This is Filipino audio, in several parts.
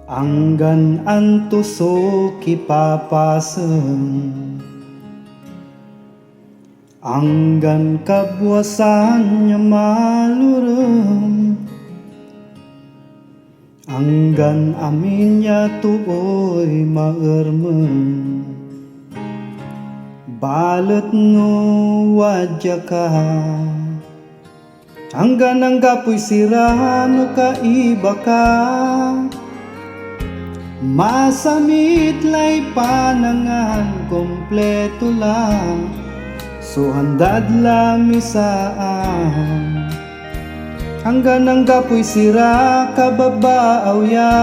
Anggan antuso kipapasen, anggan kabuasannya malurem, anggan aminnya tuoy maermen. Balet no wajah ka, anggan anggapoy sirano ka iba ka. Masamit lay panangan kompleto lang, so handad lami saan. Hanggang anggapoy sira kababaaw ya,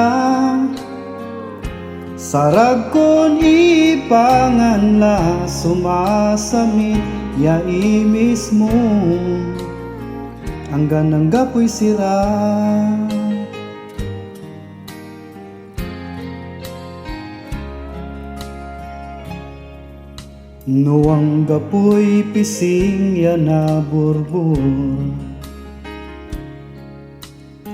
sarag kon ipangan la sumasamit ya imismo. Hanggang anggapoy sira. Nuang gapoy pising ya na burbur,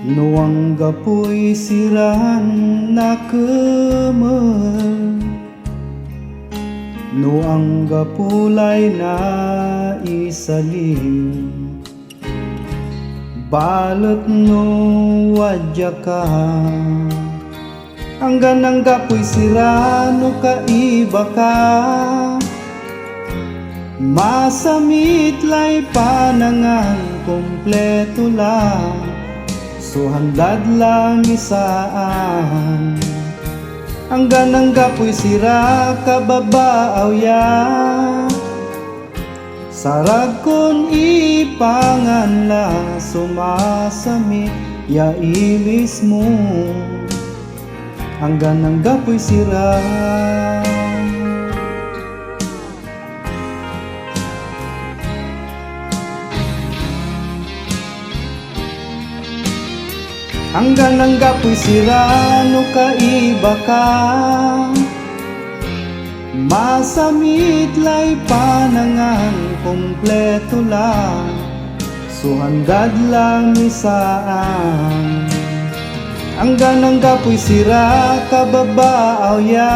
nuang gapoy siran na kemer, nuang gapulay na isalim. Balot no wajah ka, anggan anggapoy sirano ka iba ka. Masamit lay panangan kompleto lang, so handad lang isaan. Anggan anggapoy sira kababaaw ya, sarag kon ipangan la sumasamit ya ilis mo. Anggan anggapoy sira. Anggan anggapoy sirano ka iba ka, masamit lay panangan kompleto lang, so handad lang isaan. Anggan anggapoy sira kababaaw ya,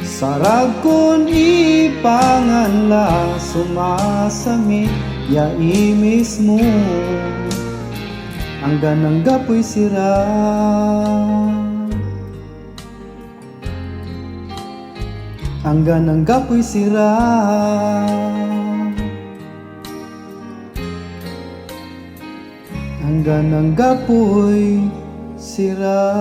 sarag kon ipangan la sumasamit ya imismo. Anggan anggapoy sira. Anggan anggapoy sira. Anggan anggapoy sira.